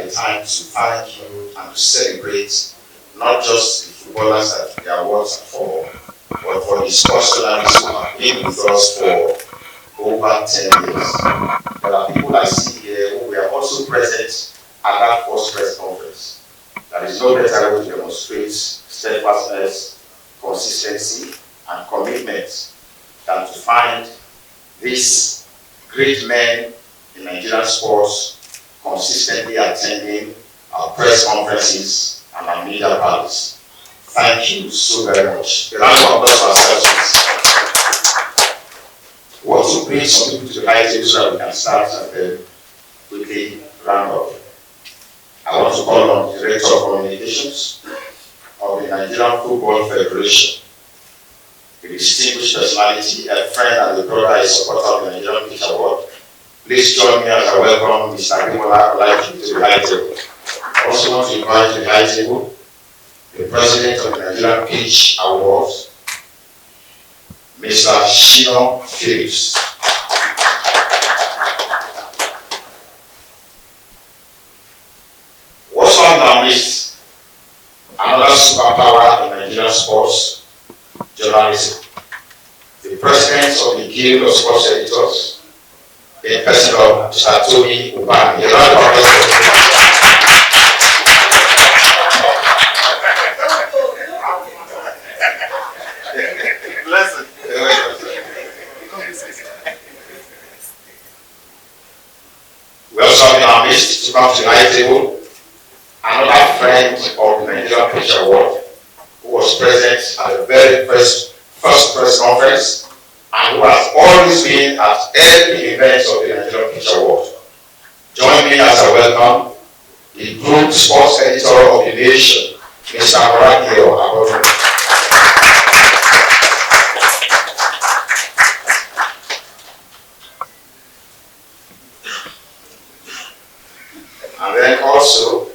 a time to thank you and to celebrate not just the footballers that the awards are for, but for the sports journalists who have been with us for over 10 years. There are people I see here who were also present at that first press conference. There is no better way to demonstrate steadfastness, consistency, and commitment than to find these great men in Nigerian sports consistently attending our press conferences and our media rallies. Thank you so very much. The round of applause for ourselves. We want to bring some people to the right table so that we can start and then quickly round up. I want to call on the Director of Communications of the Nigerian Football Federation, a distinguished personality, a friend and a brother, a supporter of the Nigerian Pitch Award. Please join me as I welcome Mr. Ademola Olaji to the high table. I also want to invite to the high table the President of the Nigerian Pitch Awards, Mr. Shino Phillips. What's on our list? Another superpower in Nigerian sports journalism. The President of the Guild of Sports Editors, in person of Mr. Tony Ubani. A round of applause. We also have in our midst to come to the high table another friend of the Nigerian Pitch Award who was present at the very first press conference and who has always been at every event of the Nigerian Pitch Award. Join me as I welcome the Group Sports Editor of the Nation, Mr. Morakio Abodu. And then also,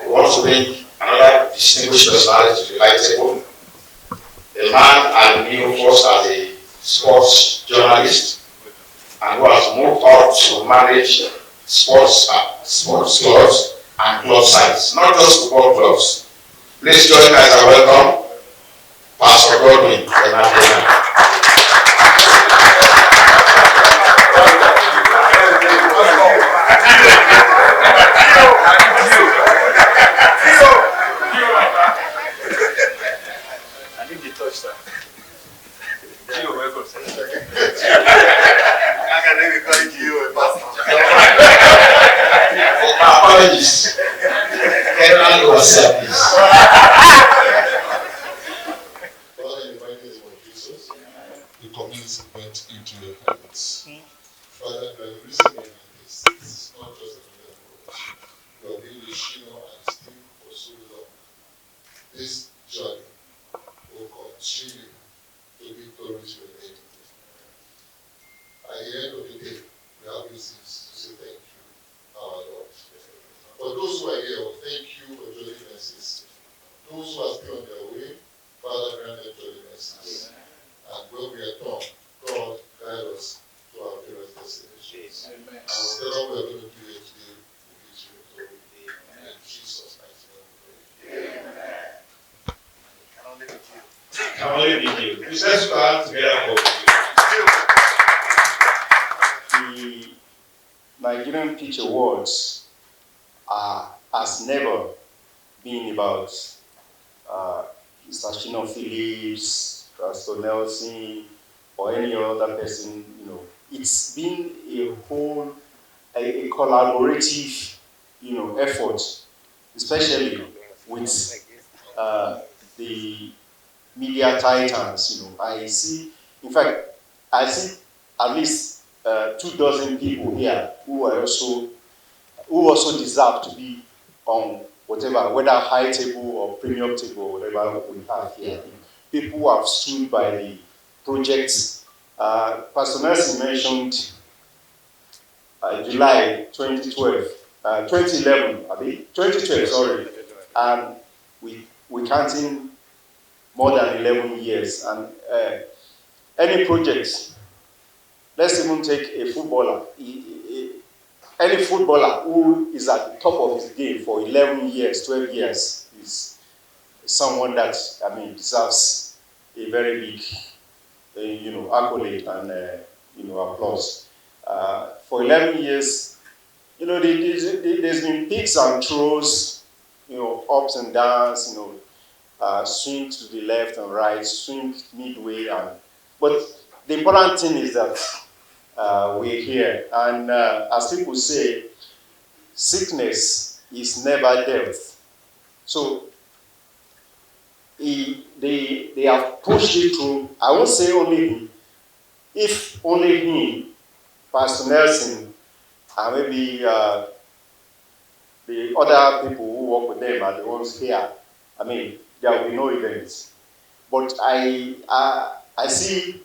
we want to bring another distinguished personality to the high table, a man I knew first as a sports journalist and who has moved up to manage sports clubs and club sites, not just football clubs. Please join me as I welcome Pastor Godwin. Apologies. Everyone yourself, please. Father, in the mighty name of Jesus, the community went into your hands. Father, by releasing your hands, this is not just another approach. You are being with Shino and Steve for so long. This journey will continue to be glory to your name. At the end of the day, we have reasons to say thank you, our Lord. For those who are here, thank you for joining us. Those who are still on their way, Father, grant them joining us. And when we are done, God guide us to our various destinations. And whatever we are going to do here today, we give you the glory. In Jesus' mighty name we pray. Amen. Can only be you. Can only be you. Please let's go out together for you. The Nigerian Pitch Awards has never been about Mr. Shino Phillips, Pastor Nelson, or any other person. It's been a whole, a collaborative, effort, especially with the media titans. I see at least 24 people here who also deserve to be on whatever, whether high table or premium table or whatever we have here. People who have stood by the projects. Pastor Nelson mentioned July 2012, 2012, sorry, and we're counting more than 11 years. And any project, let's even take a footballer. any footballer who is at the top of his game for 11 years, 12 years is someone that, I mean, deserves a very big, accolade and, applause. For 11 years, there's been peaks and throws, ups and downs, swing to the left and right, swing midway, but the important thing is that we're here. And as people say, sickness is never death. So they have pushed it through. I won't say only him. If only him, Pastor Nelson, and maybe the other people who work with them are the ones here, I mean, there will be no events. But I see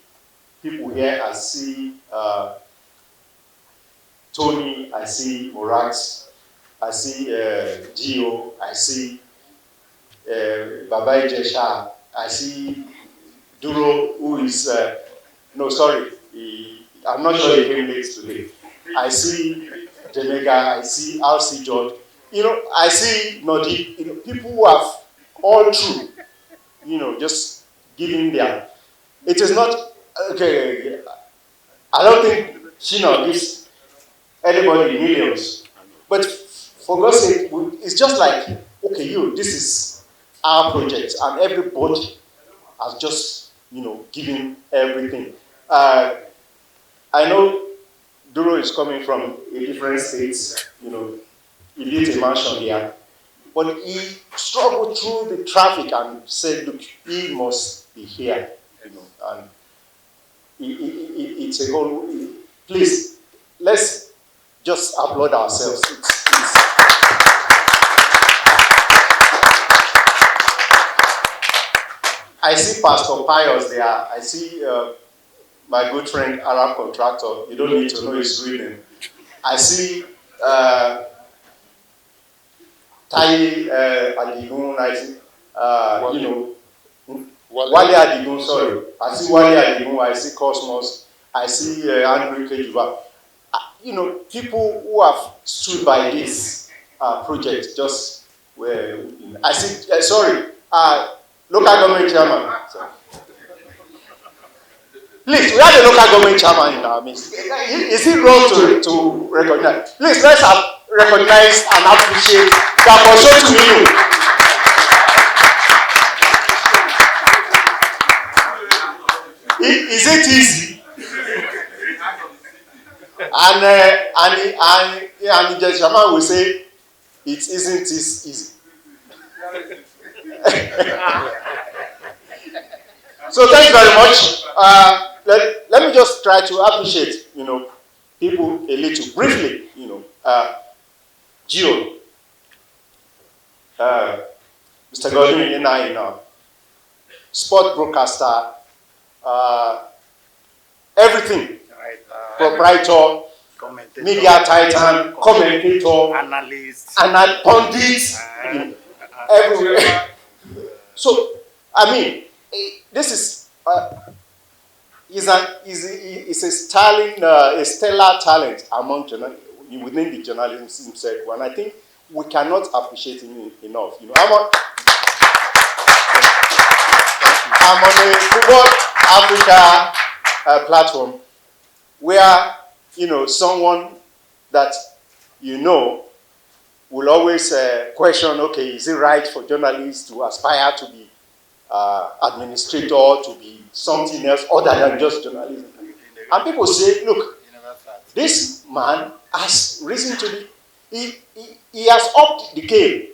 people here. I see Tony, I see Morax, I see Gio, I see Baba Ijesha, I see Duro, who is, I'm not sure he came late today. I see Jamaica, I see RC George. I see Nodi, people who have all through, just giving their. It is not, okay, I don't think Shina gives anybody millions. But for God's sake, it's just like, okay, this is our project, and everybody has just, given everything. I know Duro is coming from a different state, he built a mansion here, but he struggled through the traffic and said, look, he must be here, and it's a whole, please, let's just applaud ourselves. I see Pastor Pius there. I see my good friend, Arab contractor. You don't need to know his real name. I see Tai Adigun. I see, Wale Adigun, sorry. I see Wale Adigun. I see Cosmos. I see Andrew Kejuba. People who have stood by this project just were. I see, local government chairman. Please, we have a local government chairman in our midst. Is it wrong to recognize? Please, let's recognize and appreciate that for so to you. Is it easy? And the chairman will say, it isn't easy. So thanks very much. Let me just try to appreciate, people a little briefly. Gio, Mr. Godwin, sport broadcaster, everyththing, proprietor, media titan, commentator, analyst, pundit, everywhere. So, I mean, this is a stellar talent among within the journalism circle, and I think we cannot appreciate him enough. I'm on a Football Africa platform where someone that will always question, okay, is it right for journalists to aspire to be administrator, to be something else other than just journalism? And people say, look, this man has risen to be, he has upped the game.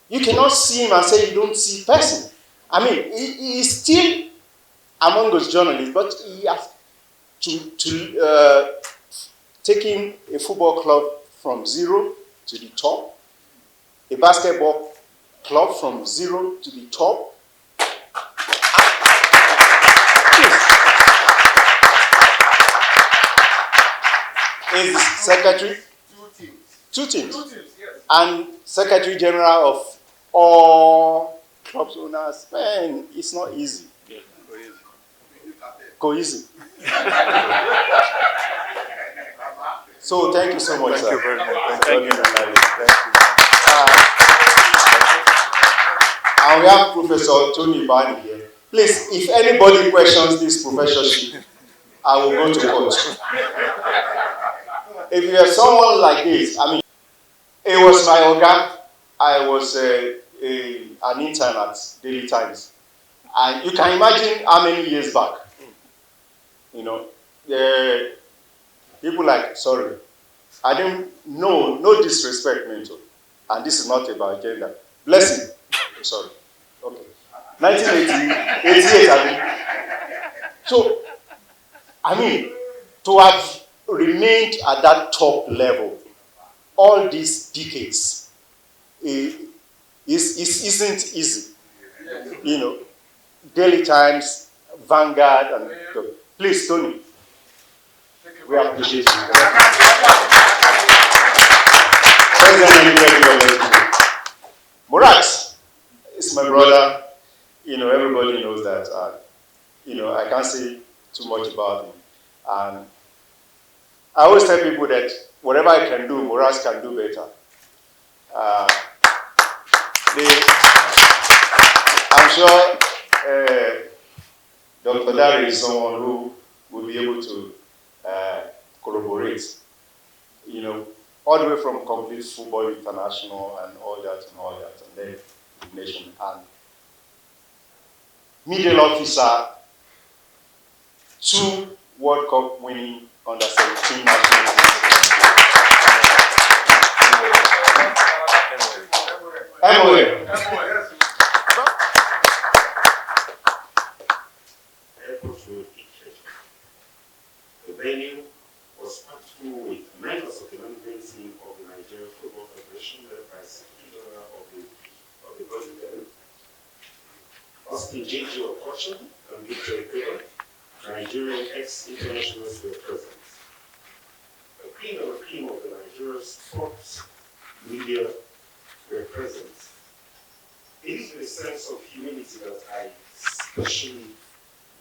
You cannot see him and say you don't see person. I mean, he is still among those journalists, but he has taken a football club from zero to the top, a basketball club from zero to the top. Is secretary? Two teams. Yes. And secretary general of all clubs owners. Man, it's not easy. Yeah, cohesive. So thank you so much, Thank sir. you very much. Thank you. Thank you. And we have Professor Tony Bani here. Please, if anybody questions this professorship, I will go to court. If you are someone like this, I mean, it was my Oga. I was an intern at Daily Times. And you can imagine how many years back, you know, people like, sorry, I didn't know, no disrespect, mentor. And this is not about gender. Blessing. Sorry. Okay. 1988, I mean. So, I mean, to have remained at that top level all these decades isn't easy. You know, Daily Times, Vanguard, and please, Tony, we appreciate you. Murat is my brother. You know, everybody knows that. You know, I can't say too much about him. And I always tell people that whatever I can do, Murat can do better. I'm sure Dr. Dari is someone who will be able to corroborate, you know, all the way from complete football international and all that, and then the nation. And middle officer, 2 World Cup winning under 17 national teams. The venue was packed full with members of the management team of the Nigerian Football Federation, led by Secretary General of the body then, Austin J.J. Okocha and Victor Ekele. Nigerian ex-internationals were present. The cream of the Nigerian sports media were present. It is with a sense of humility that I especially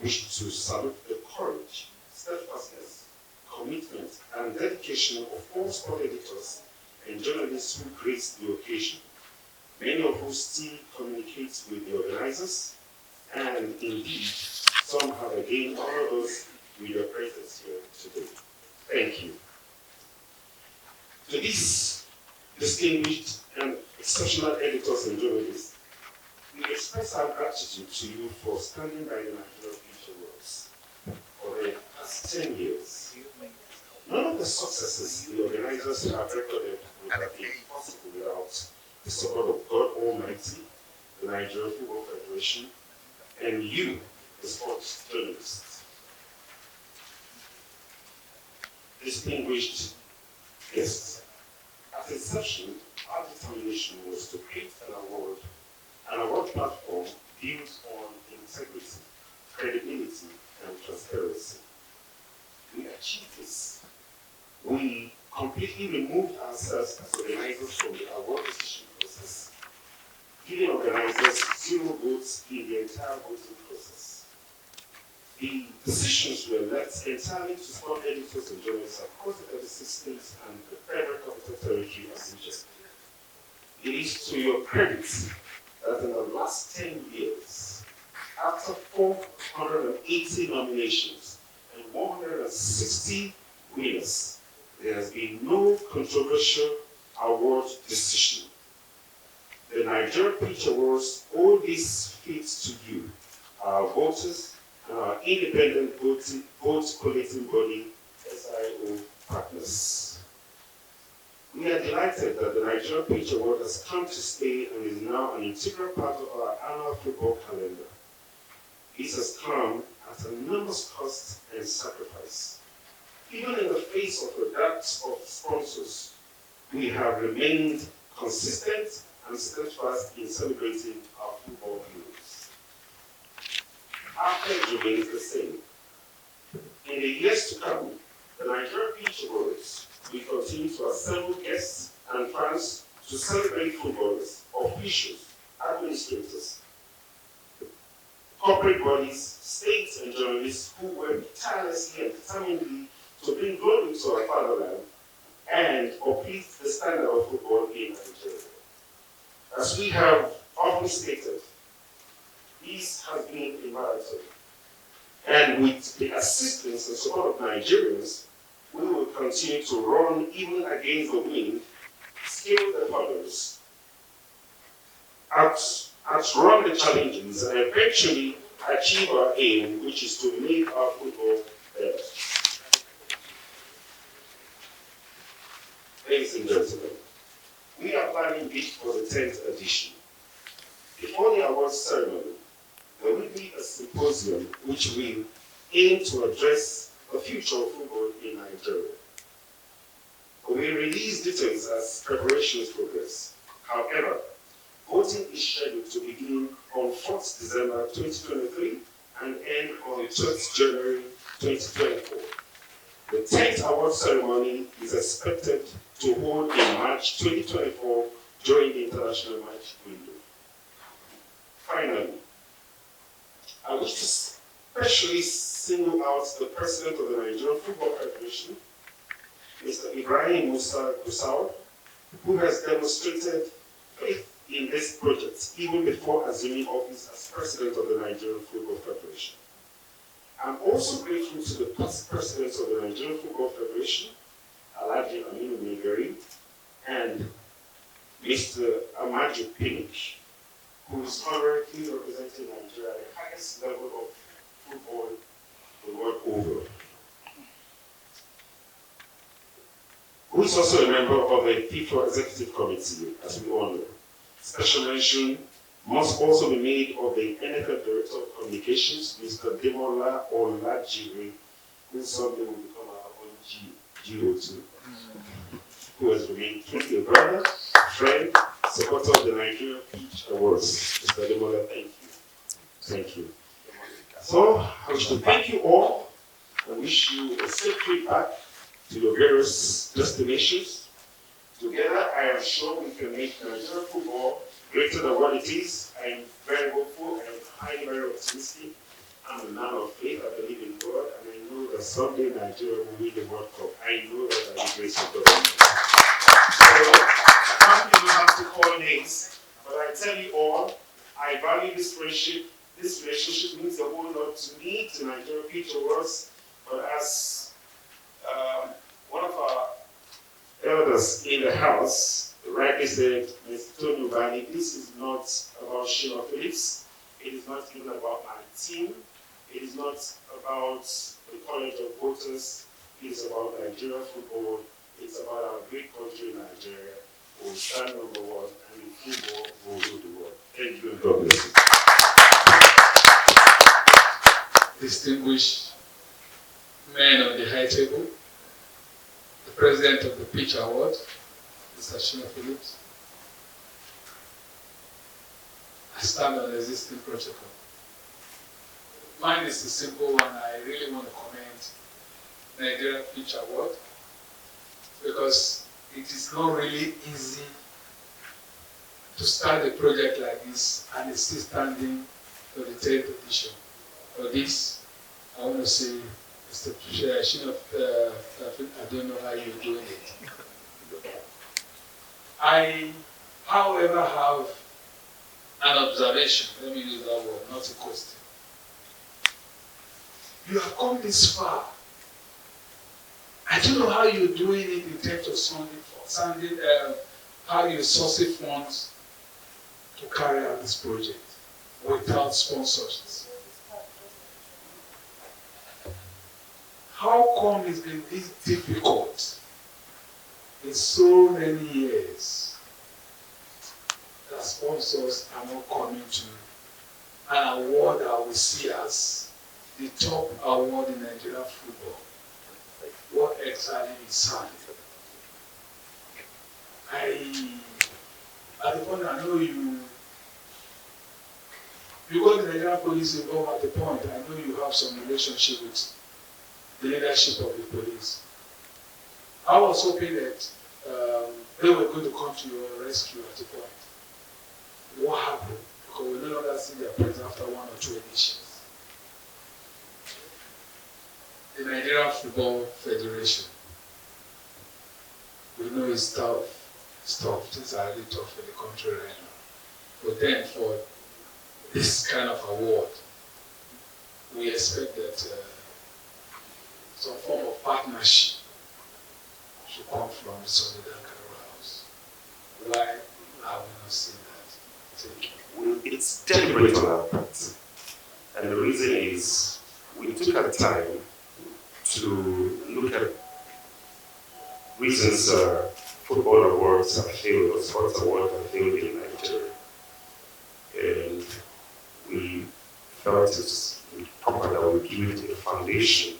wish to salute the courage, steadfastness, commitment, and dedication of all sport editors and journalists who graced the occasion, many of whom still communicate with the organizers, and indeed, some have again honored us with your presence here today. Thank you. To these distinguished and exceptional editors and journalists, we express our gratitude to you for standing by the Nigerian Future Awards for the past 10 years. None of the successes the organizers have recorded would have been possible without the support of God Almighty, the Nigerian Football Federation, and you, the sports journalists. Distinguished guests, at inception, our determination was to create an award platform built on integrity, credibility, and transparency. We achieved this. We completely removed ourselves as organizers from the award decision process, giving organizers 0 votes in the entire voting process. The decisions were left entirely to sport editors and journalists across the 36 states and the Federal Capital Territory as Abuja. It is to your credit that in the last 10 years, after 480 nominations and 160 winners, there has been no controversial award decision. The Nigerian Pitch Awards owe this feat to you, our voters, and our independent vote collecting body, SIO partners. We are delighted that the Nigerian Pitch Award has come to stay and is now an integral part of our annual football calendar. This has come at enormous cost and sacrifice. Even in the face of the dearth of sponsors, we have remained consistent and steadfast in celebrating our football heroes. Our pledge remains the same. In the years to come, the Nigerian Pitch Awards will continue to assemble guests and fans to celebrate footballers, officials, administrators, corporate bodies, states, and journalists who work tirelessly and determinedly to bring glory to our fatherland and uplift the standard of football in Nigeria. As we have often stated, this has been a marathon. And with the assistance and support of Nigerians, we will continue to run even against the wind, scale the hurdles, outrun the challenges, and eventually achieve our aim, which is to make our football better. Ladies and gentlemen, we are planning this for the 10th edition. Before the awards ceremony, there will be a symposium which will aim to address the future of football in Nigeria. We will release details as preparations progress. However, voting is scheduled to begin on 4th December 2023 and end on 12th January 2024. The 10th award ceremony is expected to hold in March 2024 during the international match window. Finally, I wish to especially single out the president of the Nigerian Football Federation, Mr. Ibrahim Musa Gusau, who has demonstrated faith in this project even before assuming office as president of the Nigerian Football Federation. I'm also grateful to the past presidents of the Nigerian Football Federation, Alhaji Aminu Megari, and Mr. Amaju Pinnick, who is currently representing Nigeria at the highest level of football the world over. Who is also a member of the FIFA Executive Committee, as we all know. Special mention must also be made of the NFL Director of Communications, Mr. Demola Olajire, who someday will become our own GO2, who has remained truly a brother, friend, supporter of the Nigerian Peach Awards. Mr. Demola, thank you. Thank you. So, I wish to thank you all and wish you a safe trip back to your various destinations. Together, I am sure we can make Nigerian football greater than what it is. I am very hopeful, I am highly, very optimistic. I'm a man of faith, I believe in God, and I know that someday Nigeria will win the World Cup. I know that by the grace of God. So, some people have to call names, but I tell you all, I value this friendship. This relationship means a whole lot to me, to Nigeria Peach Awards, but as one of our elders in the house rightly said, Mr. Tony Ubani, this is not about Sheila Phillips. It is not even about my team. It is not about the College of Voters. It is about Nigerian football. It's about our great country in Nigeria. We'll stand number one, and in football, we'll rule the world. Thank you, and God bless you. Distinguished men on the high table, the president of the Peach Award, Mr. Sheila Phillips. I stand on existing protocol. Mine is a simple one. I really want to commend Nigeria Peach Award because it is not really easy to start a project like this and it's still standing for the 10th edition. For this, I want to say, Mr. Sheila, I don't know how you're doing it. I, however, have an observation. Let me use that word, not a question. You have come this far. I don't know how you're doing it in terms of sounding, how you source funds to carry out this project without sponsors. How come it's been this difficult in so many years that sponsors are not coming to an award that we see as the top award in Nigerian football? What exactly is signed? At the point I know you got the Nigerian police involved at the point. I know you have some relationship with the leadership of the police. I was hoping that they were going to come to your rescue at the point. What happened? Because we no longer see their presence after 1 or 2 editions. The Nigerian Football Federation. is tough. It's tough. Things are really tough in the country right now. But then for this kind of award, we expect that some form of partnership should come from the Solidarity House. Why are we not seeing that? Thank you. Well, it's deliberate on our part. And the reason is we took our time to look at reasons football awards have failed or sports awards have failed in Nigeria. And we felt it's proper that we build a foundation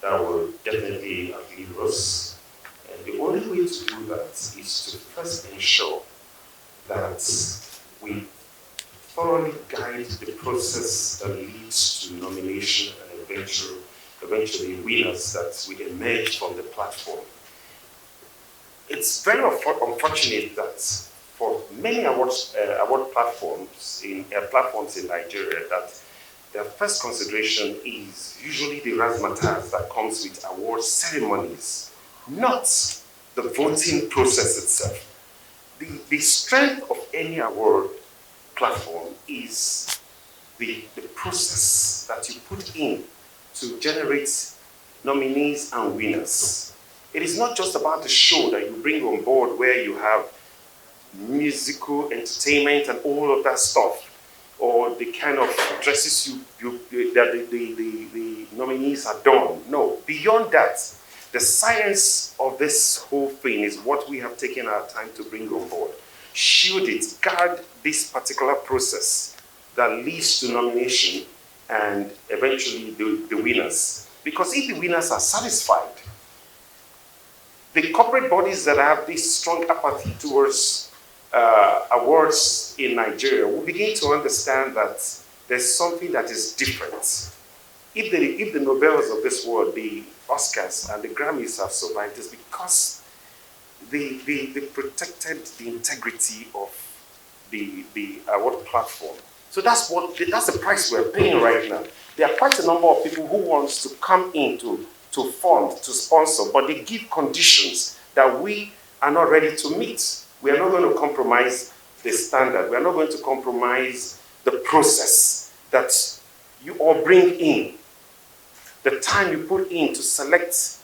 that will definitely outlive us. And the only way to do that is to first ensure that we thoroughly guide the process that leads to nomination and eventually winners that we emerge from the platform. It's very unfortunate that for many award platforms in Nigeria, that their first consideration is usually the razzmatazz that comes with award ceremonies, not the voting process itself. The strength of any award platform is the process that you put in to generate nominees and winners. It is not just about the show that you bring on board where you have musical entertainment and all of that stuff, or the kind of dresses that the nominees are done. No, beyond that, the science of this whole thing is what we have taken our time to bring on board. Shield it, guard this particular process that leads to nomination and eventually the winners. Because if the winners are satisfied, the corporate bodies that have this strong apathy towards awards in Nigeria will begin to understand that there's something that is different. If the Nobels of this world, the Oscars and the Grammys have survived, it's because they protected the integrity of the award platform. So that's the price we're paying right now. There are quite a number of people who want to come in to fund, to sponsor, but they give conditions that we are not ready to meet. We are not going to compromise the standard. We are not going to compromise the process that you all bring in. The time you put in to select,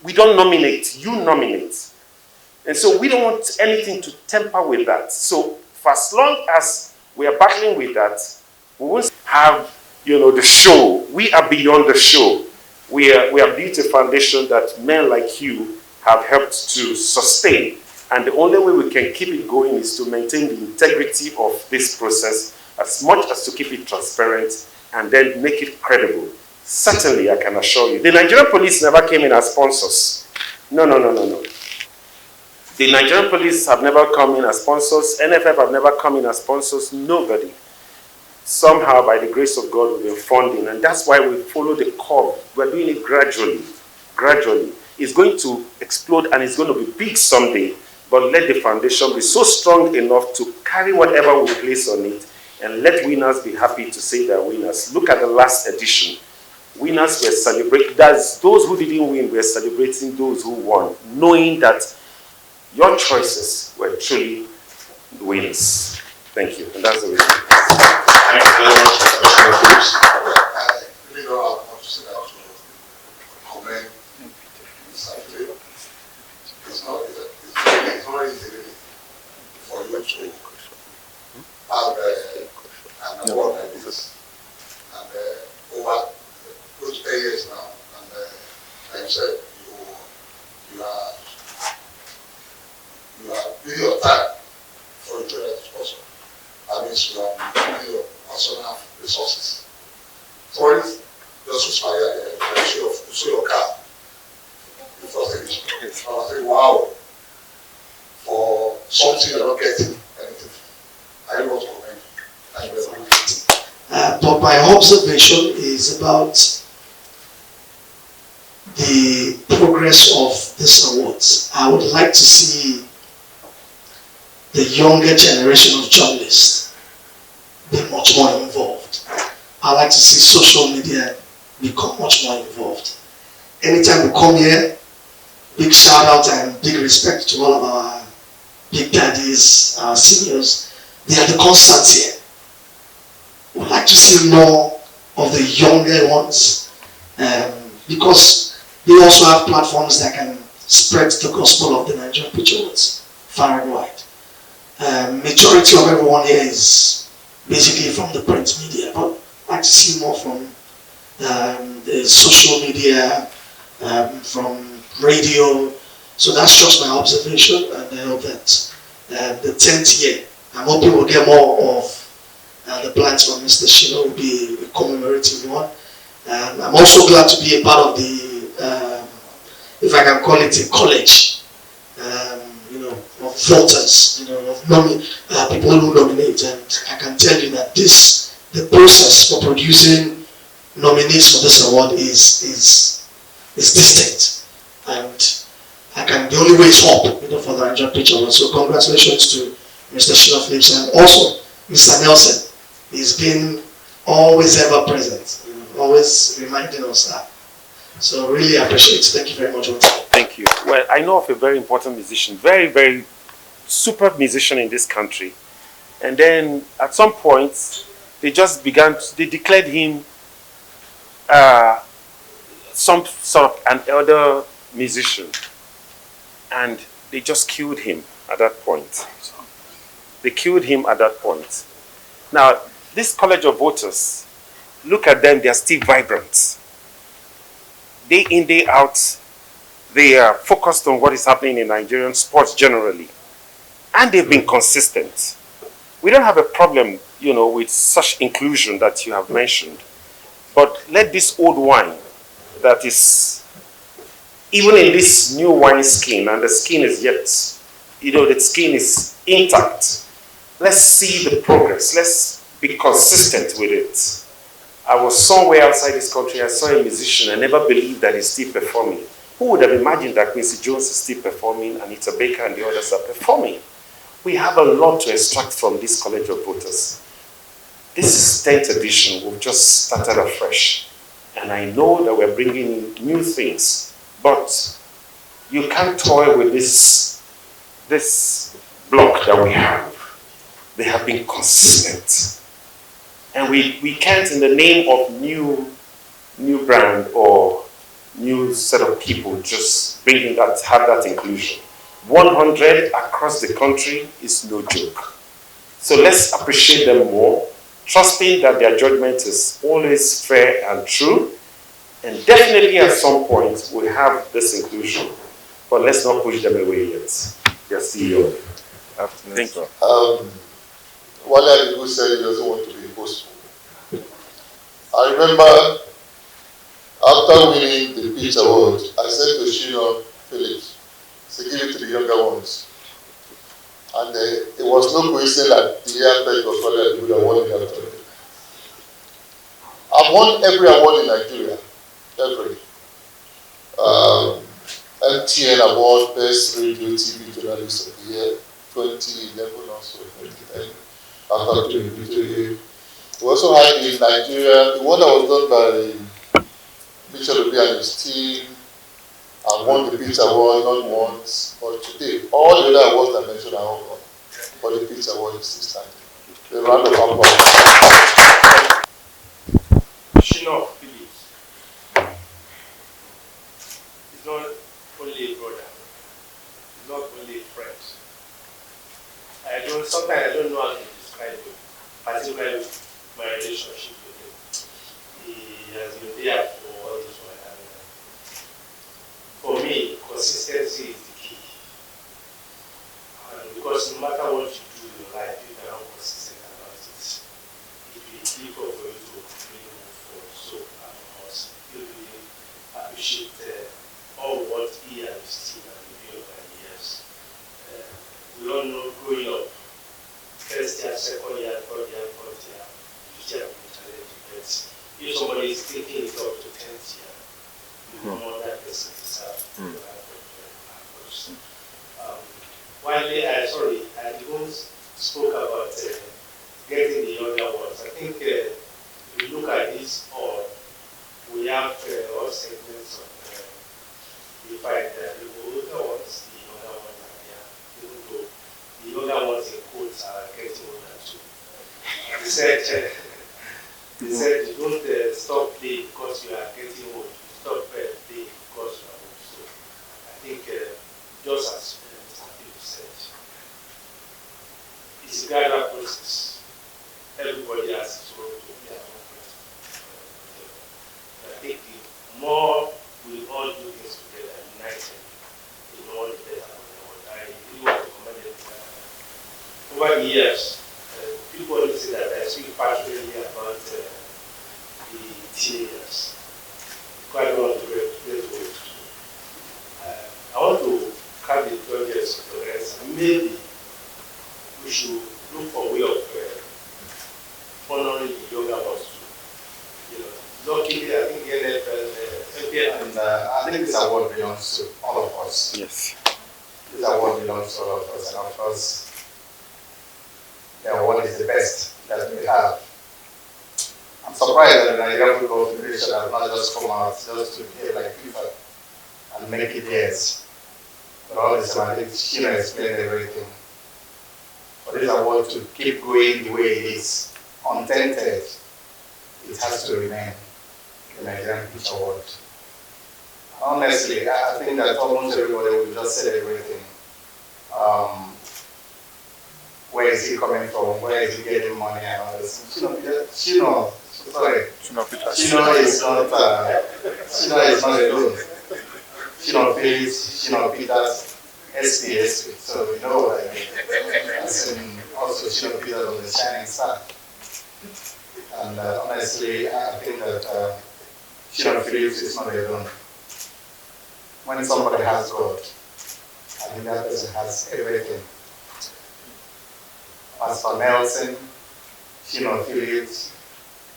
we don't nominate, you nominate. And so we don't want anything to temper with that. So for as long as we are battling with that, we won't have, the show. We are beyond the show. We have built a foundation that men like you have helped to sustain. And the only way we can keep it going is to maintain the integrity of this process as much as to keep it transparent and then make it credible. Certainly, I can assure you. The Nigerian police never came in as sponsors. No. The Nigerian police have never come in as sponsors. NFF have never come in as sponsors. Nobody. Somehow, by the grace of God, we've been funding. And that's why we follow the curve. We're doing it gradually. Gradually. It's going to explode and it's going to be big someday. But let the foundation be so strong enough to carry whatever we place on it and let winners be happy to say they're winners. Look at the last edition. Winners were celebrating. Those who didn't win were celebrating those who won, knowing that your choices were truly winners. Thank you. And that's the reason. Thank you very much for I really don't have much to say that to comment Mr. Philip. It's not easy for you to have an award like this. And over close to 8 years now, and like you said, you are doing your time for each other to sponsor. That means you are using your personal resources. For instance, just to show your car, the first edition. I was saying, wow, for something you're not getting anything. I don't want to comment. Thank you very much. But my observation is about the progress of these awards. I would like to see the younger generation of journalists be much more involved. I like to see social media become much more involved. Anytime we come here, big shout out and big respect to all of our big daddies, our seniors. They are the constants here. We'd like to see more of the younger ones because they also have platforms that can spread the gospel of the Nigerian preacher words far and wide. Majority of everyone here is basically from the print media, but I'd like to see more from the social media, from radio. So that's just my observation, and I hope that the 10th year, I'm hoping we'll get more of the plans from Mr. Shino will be a commemorative one. I'm also glad to be a part of the, if I can call it a college, of voters, of people who nominate. And I can tell you that the process for producing nominees for this award is distinct. And the only way is up, for the Nigerian Preacher Award. So congratulations to Mr. Shino Phillips and also Mr. Nelson. He's been always ever present, always reminding us that. So really appreciate it. Thank you very much. Thank you. Well, I know of a very important musician, very, very superb musician in this country. And then at some point, they declared him some sort of an elder musician. And they just killed him at that point. They killed him at that point. Now, this College of Voters, look at them, they are still vibrant. Day in, day out, they are focused on what is happening in Nigerian sports generally. And they've been consistent. We don't have a problem, with such inclusion that you have mentioned. But let this old wine that is, even in this new wine skin, and the skin is yet, the skin is intact. Let's see the progress. Let's be consistent with it. I was somewhere outside this country, I saw a musician, I never believed that he's still performing. Who would have imagined that Quincy Jones is still performing, Anita Baker and the others are performing? We have a lot to extract from this College of Voters. This is 10th edition, we've just started afresh. And I know that we're bringing in new things, but you can't toy with this block that we have. They have been consistent. And we can't, in the name of new brand or new set of people, just have that inclusion. 100 across the country is no joke. So let's appreciate them more, trusting that their judgment is always fair and true. And definitely at some point we'll have this inclusion. But let's not push them away yet. Your CEO. Thank you. One lady who said he doesn't want to be boastful. I remember after winning the Peace Award, I said to Shino Phillips, to give it to the younger ones. And it was no coincidence that the year after it was probably a good award in that time. I've won every award in Nigeria. Every. MTN Award, Best Radio TV Journalist of the Year, 2011 also, 2010. After 2023. We also had in Nigeria, the one that was done by Mitchell Obi and his team. I won the Peace Award not once, but today, all the other awards I mentioned are all gone. But the Peace Award is still standing. The round of applause. Shino Phillips is not only a brother, he's not only a friend. Sometimes I don't know how to describe him, particularly my relationship with him. He has been there for all this while. For me, consistency is the key. And because no matter what you do in your life, you can be consistent about it. It will be difficult for you to really move forward. So I must really appreciate all what he and his team have been doing over the years. We all know growing up, first year, second year, third year, fourth year, fifth year, challenge. But if somebody is taking it up to 10th year, you know that person deserves to have I even spoke about getting the younger ones. I think if you look at this, or we have all segments of you find that the older ones, the younger ones are there, even though the younger ones in quotes are getting older too. He said, you don't stop playing because you are getting old. You stop playing because you are old. So I think just as Mr. Philip said, it's a gradual process. Everybody has his role to play. I think the more we all do things together, united, the more the better for the world. I really want to commend them. Over the years, people always say that I speak passionately about the teenagers. Quite a lot of great work. I want to have the 12 years of tolerance. Maybe we should look for a way of honoring the younger ones too. You know, luckily, I think the NFL, And I think this award belongs to all of us. Yes. This award belongs to all of us, and of course, the award is the best that we have. I'm surprised that the Nigerian Football Federation has not just come out just to behave like FIFA and make it theirs. But all this time, I think Sheena explained everything. For this award to keep going the way it is, untainted, it has to remain the Nigerian Pitch Award. Honestly, I think that almost everybody will just say everything. Where is he coming from? Where is he getting money and all this? Shino is not alone. Shino Felix, Shino Peters, SP. So you know what I mean. And also Shino Peters was the shining star. And honestly, I think that Shino Felix is not alone. When somebody has God, I think that person has everything. Pastor Nelson, Shino Phillips,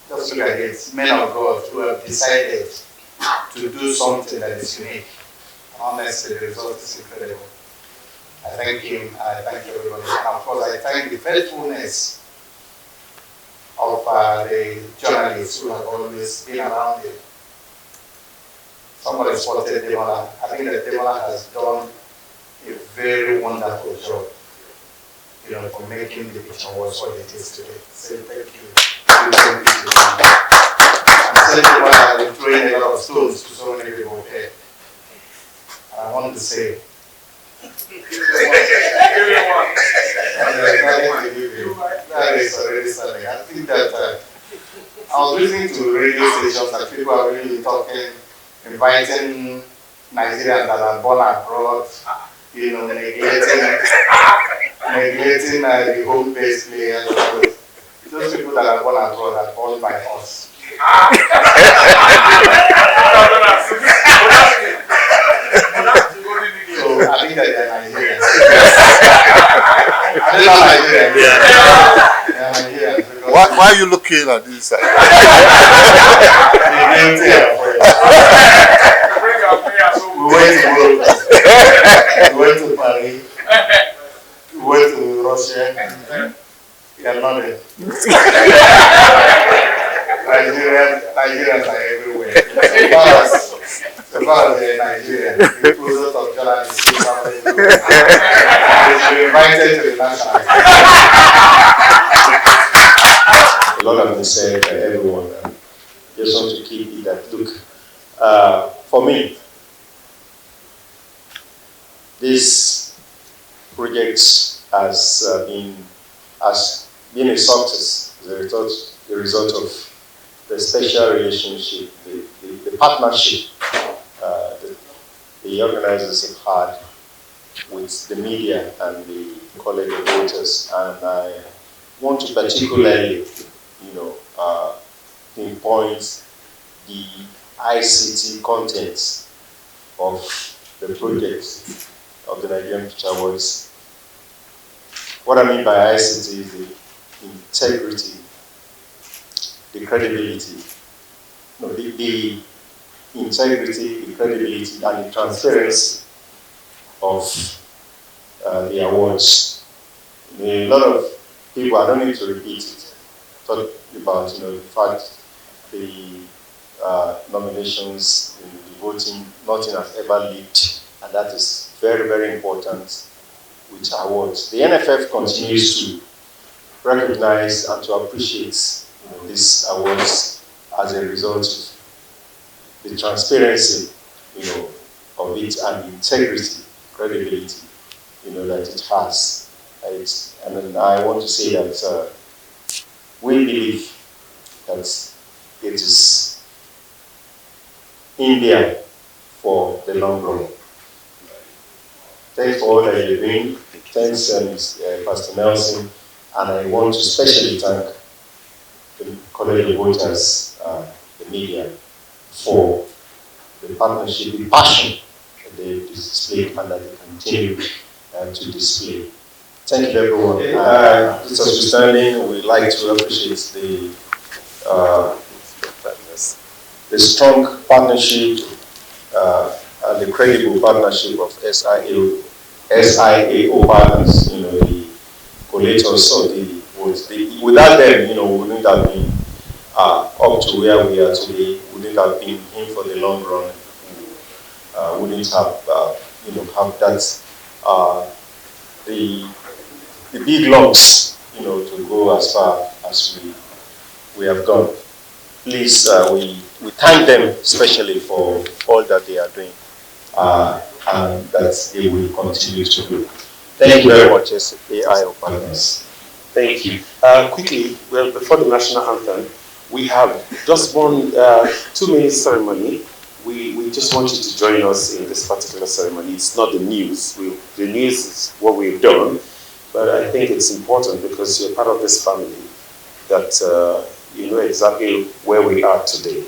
just look at it, men of God who have decided to do something that is unique. Honestly, the result is incredible. I thank him, I thank everybody, and of course I thank the faithfulness of the journalists who have always been around him. Somebody spotted Demola. I think that Demola has done a very wonderful job, you know, for making the Pitch Awards what it is today. So thank you. Thank you. I'm saying Demola has been throwing a lot of stones to so many people here. And I want to say, that is already starting. I think that I was listening to radio stations that people are really talking, inviting Nigerians that are born abroad, you know, neglecting the home-based players. Those people that are born abroad are born by us. So I think that they're Nigerians. They're not Nigerians. They're Nigerians. Why are you looking at this side? We went to Paris. We went to Russia. We are not there. Nigerians are everywhere. So far as they're Nigerian, the closest of journalists to somebody they should be invited to the national. A lot of been said by everyone. Just want to keep it that look. For me, this project has been a success as a result of the special relationship, the partnership the organizers have had with the media and the college of voters, and I want to particularly, pinpoint the ICT contents of the project of the Nigerian Pitch Awards. What I mean by ICT is the integrity, the credibility, the integrity, the credibility, and the transparency of the awards. A lot of people, I don't need to repeat it, talk about the fact the nominations in the voting, nothing has ever leaked, and that is very, very important with awards. The NFF continues to recognize and to appreciate these awards as a result of the transparency, of it, and the integrity, credibility, that it has. And I want to say that we believe that it is India for the long run. Thanks for all that you're doing. Thanks, Pastor Nelson. And I want to especially thank the College of Voters, the media, for the partnership, the passion that they displayed and that they continue to display. Thank you, everyone. Just as we're standing, we'd like to appreciate the strong partnership and the credible partnership of SIAO partners, the collectors of the votes. Without them, we wouldn't have been up to where we are today. We wouldn't have been in for the long run. We wouldn't have, have that the big lumps, to go as far as we have gone. Please, we thank them especially for all that they are doing, and that they will continue to do. Thank you very much, SAIO partners. Thank you. Quickly, well, before the national anthem, we have just one 2-minute ceremony. We just want you to join us in this particular ceremony. It's not the news. The news is what we've done, but I think it's important because you're part of this family that you know exactly where we are today.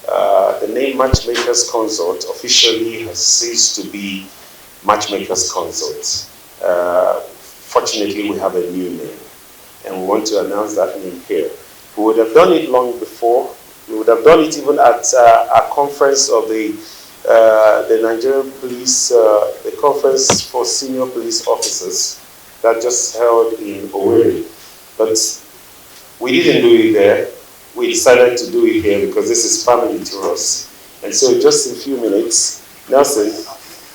The name Matchmakers Consult officially has ceased to be Matchmakers Consult. Fortunately, we have a new name, and we want to announce that name here. We would have done it long before. We would have done it even at a conference of the Nigerian police, the conference for senior police officers that just held in Owerri. But we didn't do it there. We decided to do it here because this is family to us. And so just in a few minutes, Nelson.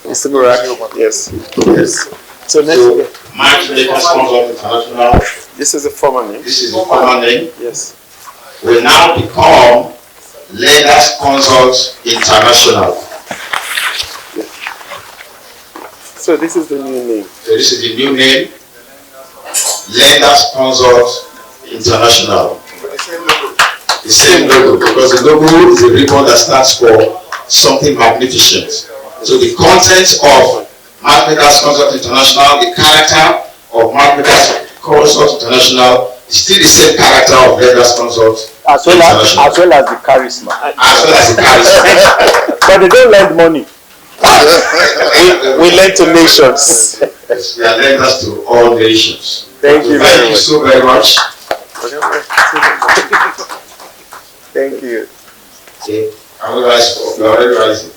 Mr. Murak. Yes. Yes. So next. Matchmakers Consult International. This is a former name. This is the former name. Yes. Will now become Leaders Consult International. Yeah. So this is the new name. So this is the new name. Leaders Consult International. The same logo, because the logo is a ribbon that stands for something magnificent. So the content of Matchmakers Consult International, the character of Matchmakers Consult International is still the same character of Leaders Consult International. As well as the charisma. As well as the charisma. But they don't lend money. we lend to nations. Yes, we are lenders to all nations. Thank you very much. Thank you so very much. Thank you. Okay. I'm already rising.